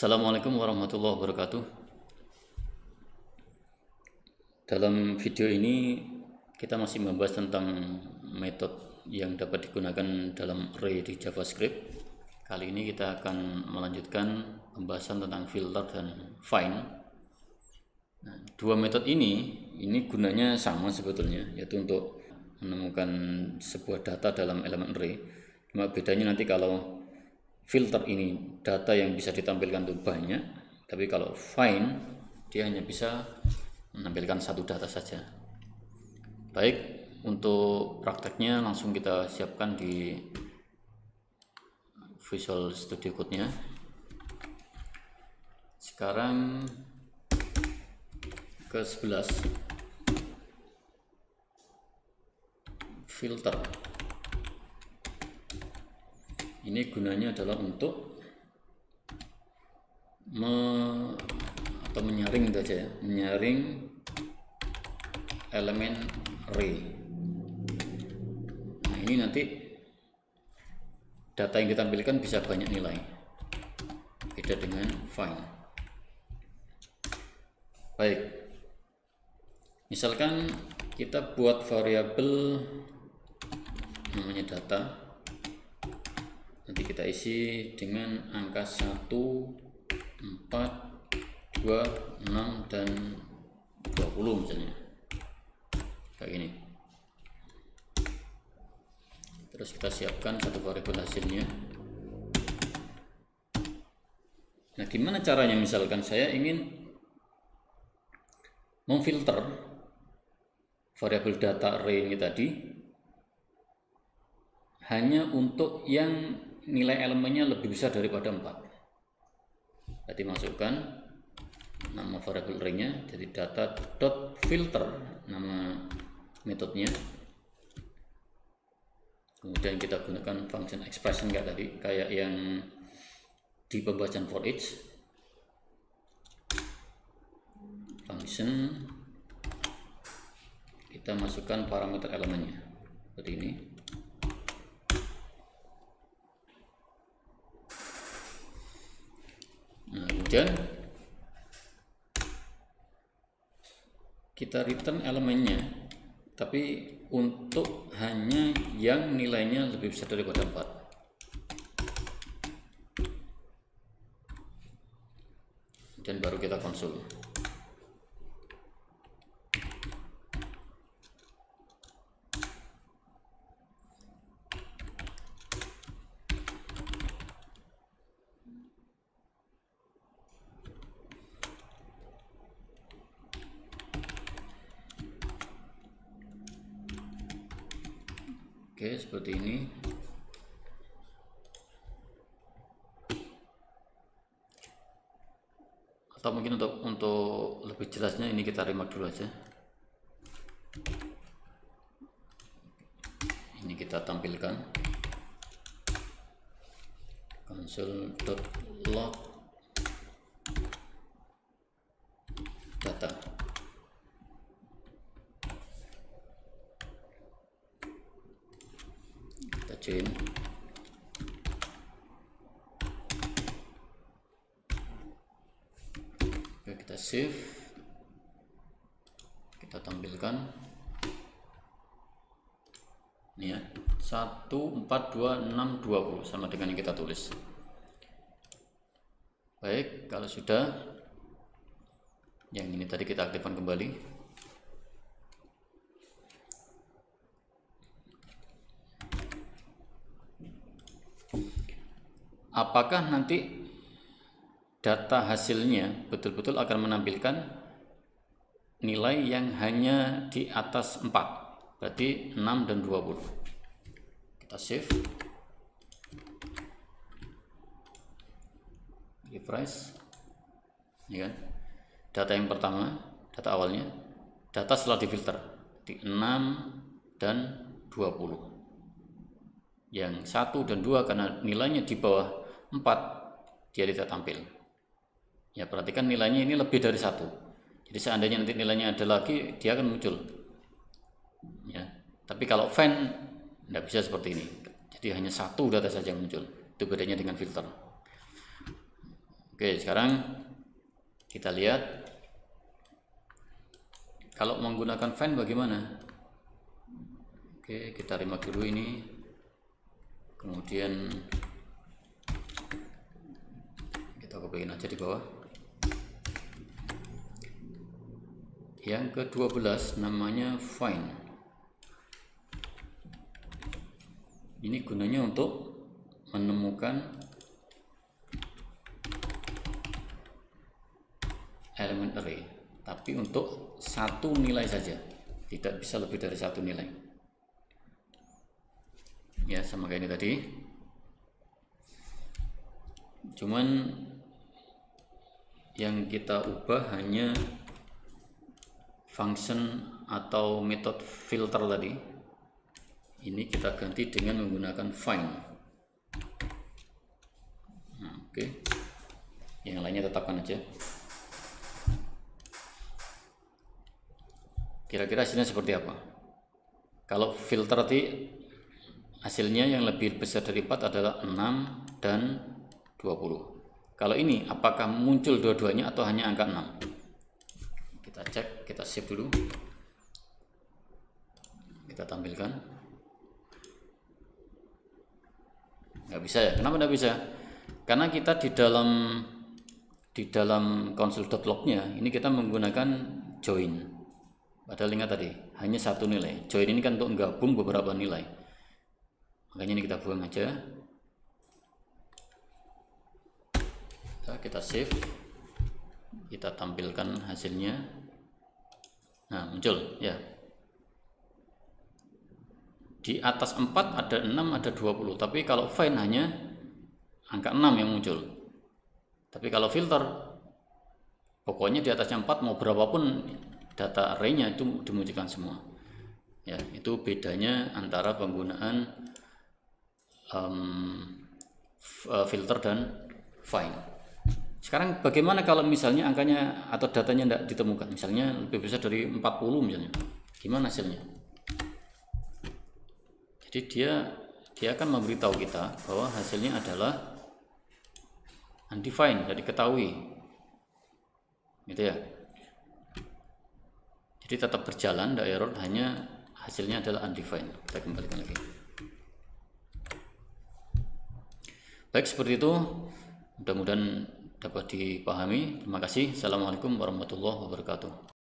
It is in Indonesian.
Assalamualaikum warahmatullahi wabarakatuh. Dalam video ini kita masih membahas tentang metode yang dapat digunakan dalam array di JavaScript. Kali ini kita akan melanjutkan pembahasan tentang filter dan find. Nah, dua metode ini gunanya sama sebetulnya, yaitu untuk menemukan sebuah data dalam elemen array. Cuma bedanya nanti kalau filter ini data yang bisa ditampilkan itu banyak, tapi kalau find dia hanya bisa menampilkan satu data saja. Baik, untuk prakteknya langsung kita siapkan di Visual Studio Code-nya. Sekarang ke 11 filter. Ini gunanya adalah untuk menyaring itu aja ya, menyaring elemen array. Nah, ini nanti data yang ditampilkan bisa banyak nilai, beda dengan find. Baik, misalkan kita buat variabel namanya data. Nanti kita isi dengan angka 1, 4, 2, 6, dan 20 misalnya. Kayak gini. Terus kita siapkan satu variabel hasilnya. Nah, gimana caranya? Misalkan saya ingin memfilter variabel data array ini tadi hanya untuk yang nilai elemennya lebih besar daripada 4. Jadi masukkan nama variabel array-nya, jadi data.filter nama metodenya. Kemudian kita gunakan function expression kayak yang di pembahasan for each. Function, kita masukkan parameter elemennya seperti ini. Nah, kemudian kita return elemennya, tapi untuk hanya yang nilainya lebih besar daripada 4. Dan baru kita konsul. Oke, seperti ini. Atau mungkin untuk lebih jelasnya ini kita remark dulu aja. Ini kita tampilkan console.log data. Join. Oke, kita save, kita tampilkan ini ya, 1, 4, 2, 6, 20 sama dengan yang kita tulis. Baik, kalau sudah, yang ini tadi kita aktifkan kembali. Apakah nanti data hasilnya betul-betul akan menampilkan nilai yang hanya di atas 4, berarti 6 dan 20. Kita save, refresh. Ini kan data yang pertama, data awalnya, data setelah difilter di 6 dan 20. Yang 1 dan 2 karena nilainya di bawah 4 dia tidak tampil. Ya, perhatikan nilainya ini lebih dari 1. Jadi seandainya nanti nilainya ada lagi, dia akan muncul. Ya, tapi kalau find tidak bisa seperti ini. Jadi hanya satu data saja yang muncul. Itu bedanya dengan filter. Oke. Oke, sekarang kita lihat kalau menggunakan find bagaimana. Oke, kita remark dulu ini, kemudian kita copy aja di bawah. Yang ke-12 namanya find. Ini gunanya untuk menemukan elemen array, tapi untuk satu nilai saja, tidak bisa lebih dari satu nilai. Ya, sama kayak ini tadi. Cuman yang kita ubah hanya function atau metode filter tadi. Ini kita ganti dengan menggunakan find. Nah, oke. Yang lainnya tetapkan aja. Kira-kira hasilnya seperti apa? Kalau filter tadi hasilnya yang lebih besar dari 4 adalah 6 dan 20. Kalau ini apakah muncul dua-duanya atau hanya angka 6? Kita cek, kita save dulu. Kita tampilkan. Nggak bisa ya? Kenapa nggak bisa? Karena kita di dalam console.log-nya ini kita menggunakan join. Padahal ingat tadi hanya satu nilai. Join ini kan untuk menggabung beberapa nilai. Makanya ini kita buang aja. Kita save. Kita tampilkan hasilnya. Nah, muncul ya. Di atas 4 ada 6, ada 20. Tapi kalau find hanya angka 6 yang muncul. Tapi kalau filter, pokoknya di atasnya 4 mau berapapun data array-nya itu dimunculkan semua. Ya, itu bedanya antara penggunaan filter dan find. Sekarang bagaimana kalau misalnya angkanya atau datanya tidak ditemukan, misalnya lebih besar dari 40 misalnya, gimana hasilnya? Jadi dia akan memberitahu kita bahwa hasilnya adalah undefined, jadi ketahui, gitu ya. Jadi tetap berjalan, tidak error, hanya hasilnya adalah undefined. Kita kembalikan lagi. Baik, seperti itu. Mudah-mudahan dapat dipahami. Terima kasih. Assalamualaikum warahmatullahi wabarakatuh.